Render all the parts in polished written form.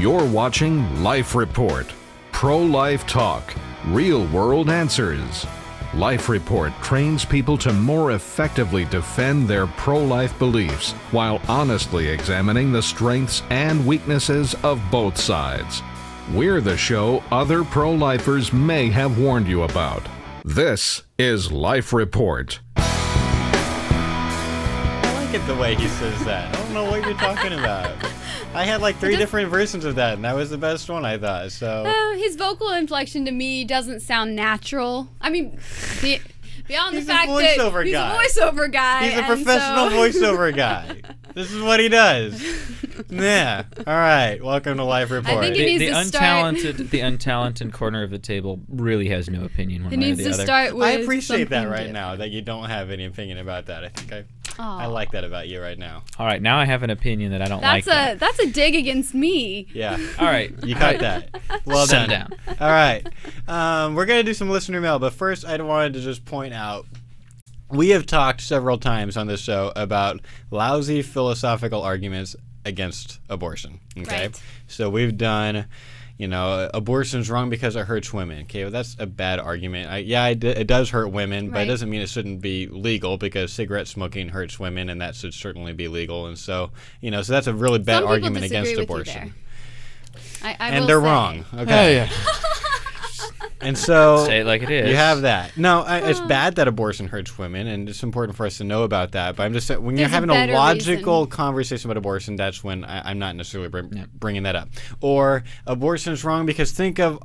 You're watching Life Report. Pro-life talk. Real-world answers. Life Report trains people to more effectively defend their pro-life beliefs while honestly examining the strengths and weaknesses of both sides. We're the show other pro-lifers may have warned you about. This is Life Report. I like it the way he says that. I don't know what you're talking about. I had like three different versions of that, and that was the best one, I thought. So his vocal inflection to me doesn't sound natural. I mean, beyond the fact that he's a voiceover guy. He's a professional voiceover guy. This is what he does. Yeah. All right. Welcome to Life Report. I think it needs the untalented corner of the table really has no opinion one way or the other. I appreciate that right now, that you don't have any opinion about that. I think I like that about you right now. All right, now I have an opinion that I don't like. That's a dig against me. Yeah. All right. You cut that. Well done. Down. All right. We're going to do some listener mail, but first I wanted to just point out, we have talked several times on this show about lousy philosophical arguments against abortion. Okay? Right. So we've done, abortion's wrong because it hurts women. Okay, well, that's a bad argument. It does hurt women, but it doesn't mean it shouldn't be legal, because cigarette smoking hurts women, and that should certainly be legal. And so, so that's a really bad argument against abortion. And they're wrong. Okay. Yeah. And so say it like it is. You have that. No, it's bad that abortion hurts women, and it's important for us to know about that. But I'm just saying, when you're having a logical conversation about abortion, that's when I'm not necessarily bringing that up. Or abortion is wrong because think of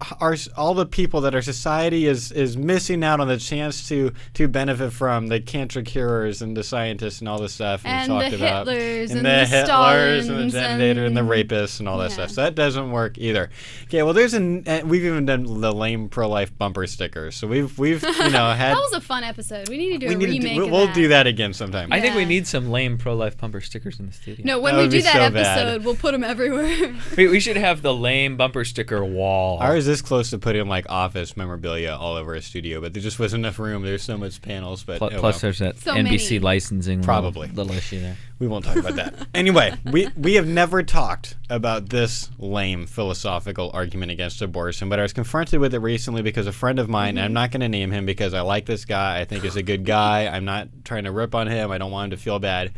all the people that our society is missing out on the chance to benefit from, the cancer curers and the scientists and all this stuff and we talked the about. Hitlers and the Hitlers Stalins and the detonator and the rapists and all that stuff. So that doesn't work either. Okay, well, we've even done the lame pro-life bumper stickers. So we've had that was a fun episode. We need to do a remake of that. We'll do that again sometime. I think we need some lame pro-life bumper stickers in the studio. No, when we do that episode, we'll put them everywhere. We should have the lame bumper sticker wall. I was this close to putting like office memorabilia all over a studio, but there just wasn't enough room. There's so much panels, but plus there's that NBC licensing little issue there. We won't talk about that. Anyway, we have never talked about this lame philosophical argument against abortion, but I was confronted with it recently because a friend of mine, and I'm not going to name him because I like this guy, I think he's a good guy, I'm not trying to rip on him, I don't want him to feel bad,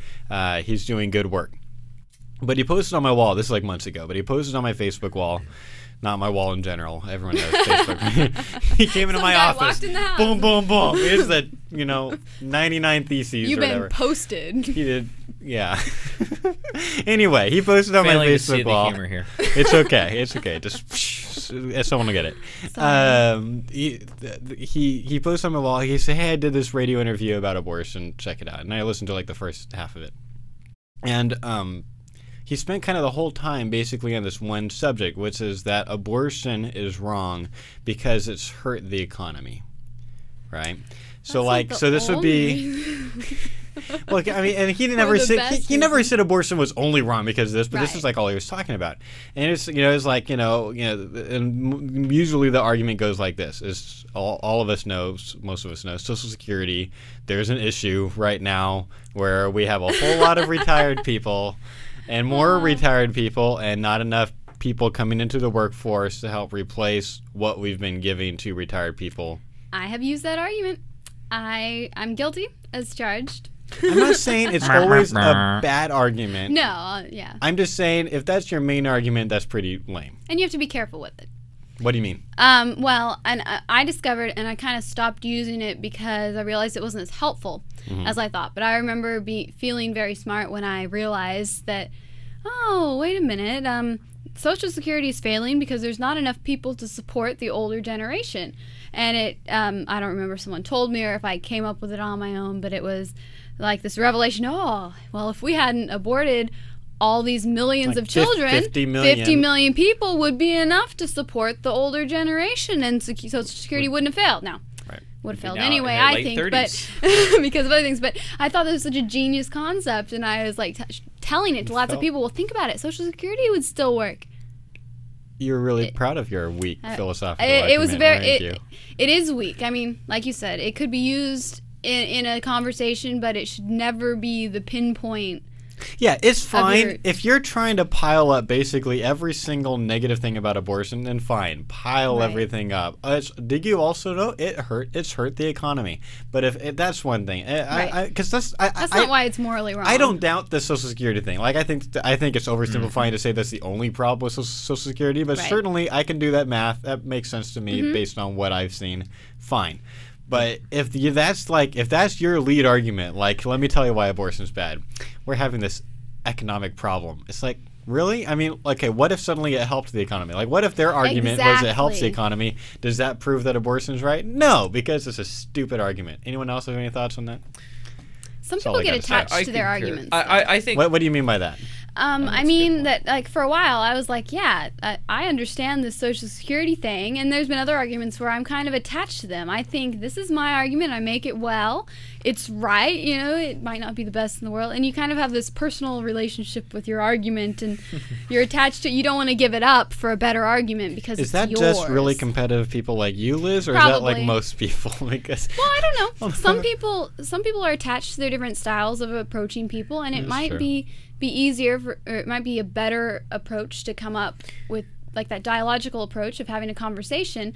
he's doing good work. But he posted on my wall, this is like months ago, but he posted on my Facebook wall, not my wall in general. Everyone knows Facebook. He came into my office. Walked in the house. Boom, boom, boom. Here's the, 99 theses You've or whatever. been posted. He did, yeah. Anyway, he posted on my Facebook wall. The humor here. It's okay. It's okay. Just someone will get it. He posted on my wall. He said, "Hey, I did this radio interview about abortion. Check it out." And I listened to like the first half of it. And he spent kind of the whole time basically on this one subject, which is that abortion is wrong because it's hurt the economy, right? So this would be. Well, I mean, and he never said abortion was only wrong because of this, but this is like all he was talking about. And it's and usually the argument goes like this: is all of us know, most of us know, Social Security. There's an issue right now where we have a whole lot of retired people. And more retired people, and not enough people coming into the workforce to help replace what we've been giving to retired people. I have used that argument. I'm guilty as charged. I'm not saying it's always a bad argument. No, yeah. I'm just saying if that's your main argument, that's pretty lame. And you have to be careful with it. What do you mean? Well, and I discovered, and I kind of stopped using it because I realized it wasn't as helpful as I thought. But I remember feeling very smart when I realized that, oh, wait a minute, Social Security is failing because there's not enough people to support the older generation. And I don't remember if someone told me or if I came up with it on my own, but it was like this revelation, oh, well, if we hadn't aborted all these millions of children, 50 million people would be enough to support the older generation, and Social Security wouldn't have failed. Now, would have failed anyway, I think, 30s. But because of other things. But I thought this was such a genius concept, and I was like telling it to lots of people. Well, think about it. Social Security would still work. You're really proud of your weak philosophical argument, it was it is weak. I mean, like you said, it could be used in a conversation, but it should never be the pinpoint Yeah, it's fine. your- If you're trying to pile up basically every single negative thing about abortion, then fine. Pile Right. everything up. Did you also know it's hurt the economy? But if that's one thing. Right. Because That's not why it's morally wrong. I don't doubt the Social Security thing. Like I think it's oversimplifying to say that's the only problem with Social Security, but Right. certainly I can do that math. That makes sense to me based on what I've seen. Fine. But if that's your lead argument, like let me tell you why abortion's bad. We're having this economic problem. It's like, really? I mean, okay, what if suddenly it helped the economy? Like what if their argument was it helps the Exactly. economy? Does that prove that abortion's right? No, because it's a stupid argument. Anyone else have any thoughts on that? Some That's all people I get gotta say. attached to their arguments. I think What do you mean by that? I mean that like for a while I was like, yeah, I understand this Social Security thing, and there's been other arguments where I'm kind of attached to them. I think this is my argument. I make it well. It's right. You know, it might not be the best in the world, and you kind of have this personal relationship with your argument, and you're attached to it. You don't want to give it up for a better argument because Is it's that yours. just really competitive people like you, Liz, or is that like Probably. most people? Because Well, I don't know. Some people are attached to their different styles of approaching people, and it That's might true. be easier or it might be a better approach to come up with like that dialogical approach of having a conversation.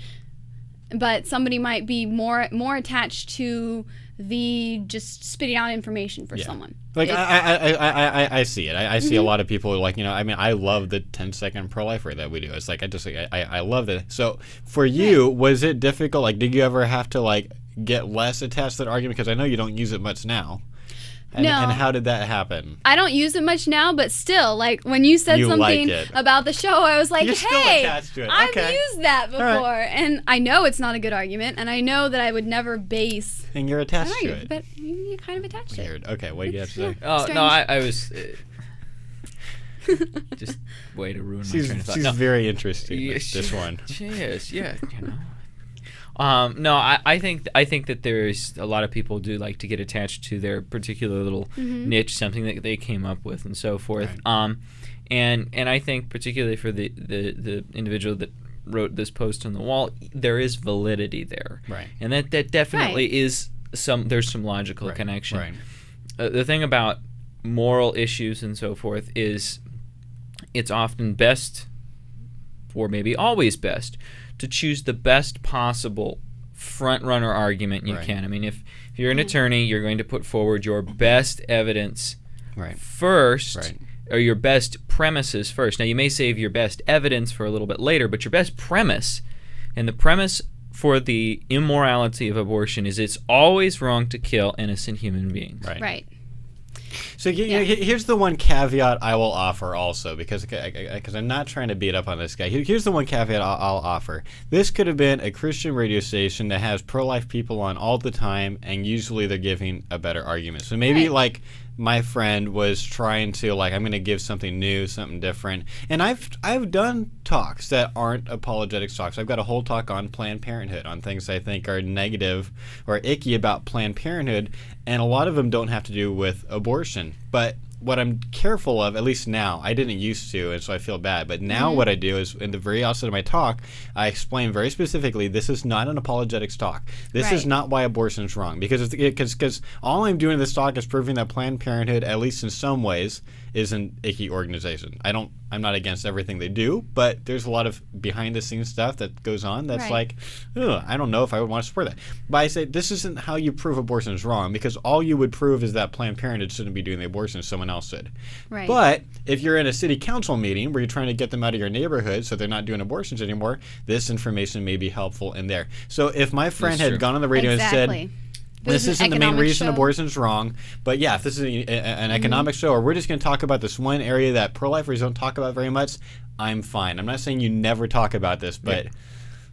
But somebody might be more attached to the just spitting out information for someone. Like I see it. I see a Mm-hmm. lot of people who like, I mean, I love the 10-second pro-lifer that we do. It's like I love it. So for you, was it difficult? Like, did you ever have to like get less attached to that argument? Because I know you don't use it much now. And, No. and how did that happen? I don't use it much now, but still, like when you said You like something it. about the show, I was like, You're still hey, attached to it. I've Okay. used that before. right. And I know it's not a good argument, and I know that I would never base And you're attached an to argument, it. but you're kind of attached to it. Weird. Okay, what do you have to say? Oh Strange. no, I was just way to ruin my She's train of thought. No. very interesting. Yeah, This one. She is, yeah, you know. No, I think that there's a lot of people do like to get attached to their particular little niche, something that they came up with, and so forth. Right. And I think particularly for the individual that wrote this post on the wall, there is validity there, Right. and that definitely is there's some logical Right. connection. Right. The thing about moral issues and so forth is it's often best, or maybe always best, to choose the best possible front-runner argument you Right. can. I mean, if you're an attorney, you're going to put forward your best evidence Right. first, Right. or your best premises first. Now, you may save your best evidence for a little bit later, but your best premise, and the premise for the immorality of abortion is it's always wrong to kill innocent human beings. Right. Right. So here's the one caveat I will offer also, because I'm not trying to beat up on this guy. Here's the one caveat I'll offer. This could have been a Christian radio station that has pro-life people on all the time, and usually they're giving a better argument. So maybe Right. like my friend was trying to like, I'm going to give something new, something different. And I've done talks that aren't apologetics talks. I've got a whole talk on Planned Parenthood, on things I think are negative or icky about Planned Parenthood, and a lot of them don't have to do with abortion. But what I'm careful of, at least now, I didn't used to, and so I feel bad, but now what I do is, in the very outset of my talk, I explain very specifically, this is not an apologetics talk. This is Right. not why abortion is wrong, because all I'm doing in this talk is proving that Planned Parenthood, at least in some ways, is an icky organization. I'm not against everything they do, but there's a lot of behind-the-scenes stuff that goes on that's Right. like, ugh, I don't know if I would want to support that. But I say this isn't how you prove abortion is wrong, because all you would prove is that Planned Parenthood shouldn't be doing the abortion, someone else should. Right. But if you're in a city council meeting where you're trying to get them out of your neighborhood so they're not doing abortions anymore, this information may be helpful in there. So if my friend That's true. had gone on the radio Exactly. and said, If it was this an isn't the main economic reason show. abortion's wrong, but yeah, if this is an economic show, or we're just going to talk about this one area that pro-lifers don't talk about very much, I'm fine. I'm not saying you never talk about this, but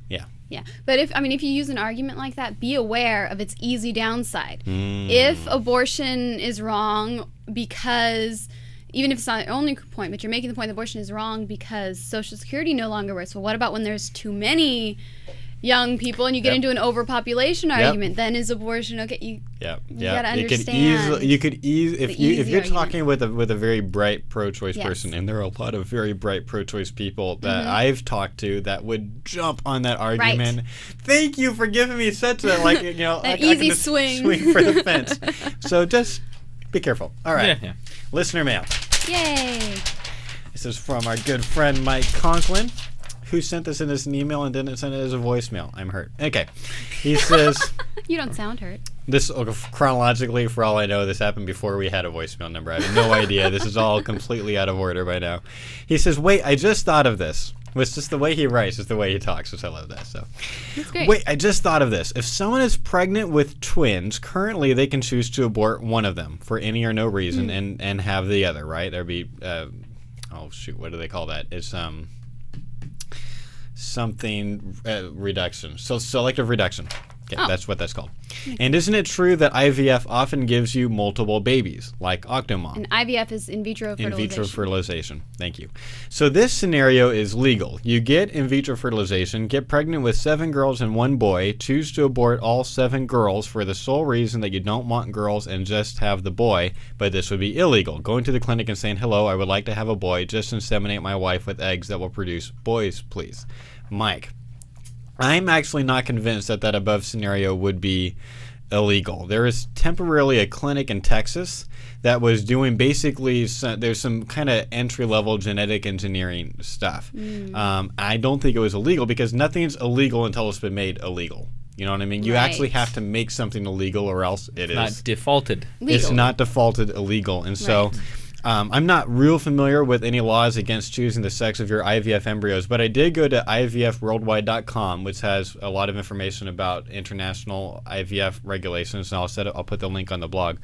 yeah. Yeah, but if you use an argument like that, be aware of its easy downside. Mm. If abortion is wrong because, even if it's not the only point, but you're making the point that abortion is wrong because Social Security no longer works. Well, what about when there's too many young people and you get Yep. into an overpopulation argument? Then is abortion okay? You gotta understand You could easily if the you're easy argument. talking with a very bright pro-choice Yes. person, and there are a lot of very bright pro-choice people that I've talked to that would jump on that argument. Thank you for giving me such a An I easy can just swing. swing for the fence. So just be careful. All right. Yeah. Listener mail. Yay! This is from our good friend Mike Conklin, who sent this in as an email and didn't send it as a voicemail. I'm hurt. Okay. He says... You don't sound hurt. This, chronologically, for all I know, this happened before we had a voicemail number. I have no idea. This is all completely out of order by now. He says, wait, I just thought of this. It's just the way he writes, it's the way he talks, which I love that. So, That's great. wait, I just thought of this. If someone is pregnant with twins, currently they can choose to abort one of them for any or no reason and have the other, right? There'd be, what do they call that? It's something reduction. So selective reduction. Okay, that's what that's called. And isn't it true that IVF often gives you multiple babies, like Octomom? And IVF is in vitro fertilization. In vitro fertilization. Thank you. So this scenario is legal. You get in vitro fertilization, get pregnant with 7 girls and 1 boy, choose to abort all 7 girls for the sole reason that you don't want girls and just have the boy, but this would be illegal. Going to the clinic and saying, hello, I would like to have a boy, just inseminate my wife with eggs that will produce boys, please. Mike. I'm actually not convinced that that above scenario would be illegal. There is temporarily a clinic in Texas that was doing basically, there's some kind of entry-level genetic engineering stuff. I don't think it was illegal because nothing's illegal until it's been made illegal. You know what I mean? You actually have to make something illegal or else it is not defaulted. Legal. It's not defaulted illegal. And so... I'm not real familiar with any laws against choosing the sex of your IVF embryos, but I did go to ivfworldwide.com, which has a lot of information about international IVF regulations, and I'll put the link on the blog.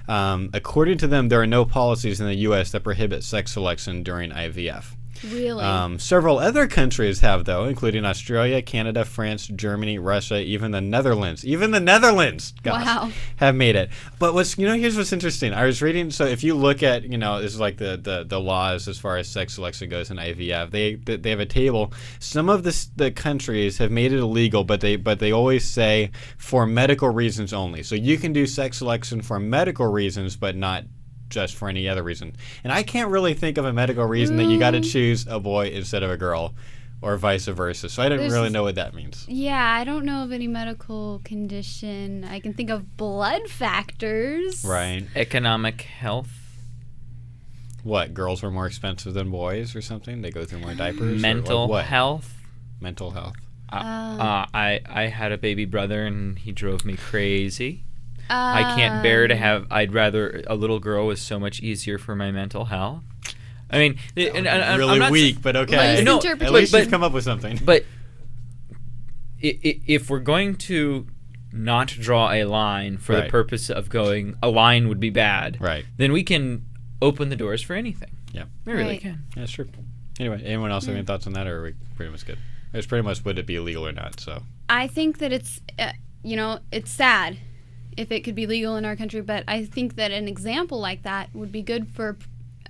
According to them, there are no policies in the U.S. that prohibit sex selection during IVF. Really? Several other countries have, though, including Australia, Canada, France, Germany, Russia, even the Netherlands. Even the Netherlands, gosh, have made it. But here's what's interesting. I was reading, so if you look at, this is like the laws as far as sex selection goes in IVF. They have a table. Some of the countries have made it illegal, but they always say for medical reasons only. So you can do sex selection for medical reasons, but not just for any other reason. And I can't really think of a medical reason that you got to choose a boy instead of a girl or vice versa. So I didn't really know what that means. Yeah, I don't know of any medical condition. I can think of blood factors. Right. Economic health. What, girls were more expensive than boys or something? They go through more diapers? Mental health. Mental health. I had a baby brother and he drove me crazy. I can't bear to have. I'd rather a little girl was so much easier for my mental health. I mean, really I'm weak, but okay. No, at least you've come up with something. But if we're going to not draw a line for the purpose of going, a line would be bad. Right. Then we can open the doors for anything. Yeah, we really can. Yeah, that's true. Anyway, anyone else have any thoughts on that, or are we pretty much good? It's pretty much would it be illegal or not? So I think that it's it's sad if it could be legal in our country, but I think that an example like that would be good for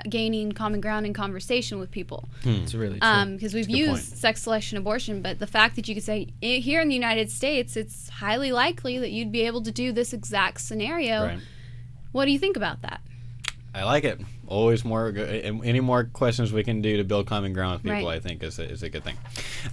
gaining common ground in conversation with people. It's really true. Because we've used sex selection abortion, but the fact that you could say, here in the United States, it's highly likely that you'd be able to do this exact scenario. Right. What do you think about that? I like it. Always more. Any more questions we can do to build common ground with people, I think, is a good thing.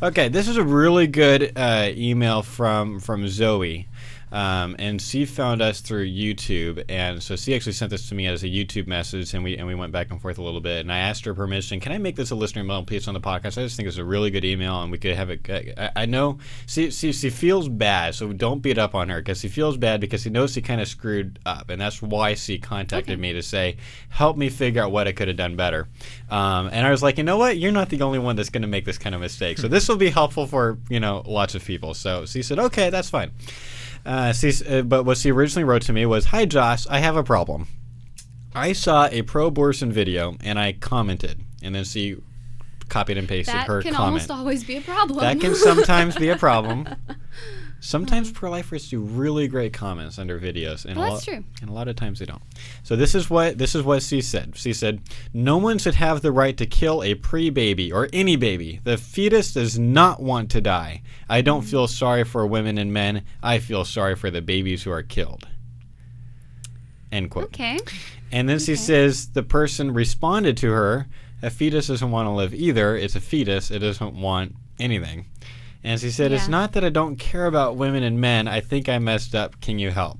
Okay, this is a really good email from Zoe. And she found us through YouTube, and so she actually sent this to me as a YouTube message, and we went back and forth a little bit, and I asked her permission, can I make this a listener mail piece on the podcast? I just think it's a really good email, and we could have it. I know she feels bad, so don't beat up on her, because she feels bad because she knows she kind of screwed up, and that's why she contacted me to say, help me figure out what I could have done better. And I was like, you know what? You're not the only one that's going to make this kind of mistake, so this will be helpful for lots of people. So she said, okay, that's fine. But what she originally wrote to me was, hi, Josh, I have a problem. I saw a pro-abortion video, and I commented. And then she copied and pasted her comment. That can almost always be a problem. That can sometimes be a problem. Sometimes pro-lifers do really great comments under videos, and that's true. And a lot of times they don't. So this is what she said. She said, "No one should have the right to kill a pre-baby or any baby. The fetus does not want to die. I don't feel sorry for women and men. I feel sorry for the babies who are killed." End quote. Okay. And then she says the person responded to her, "A fetus doesn't want to live either. It's a fetus. It doesn't want anything." And she said, "It's not that I don't care about women and men. I think I messed up. Can you help?"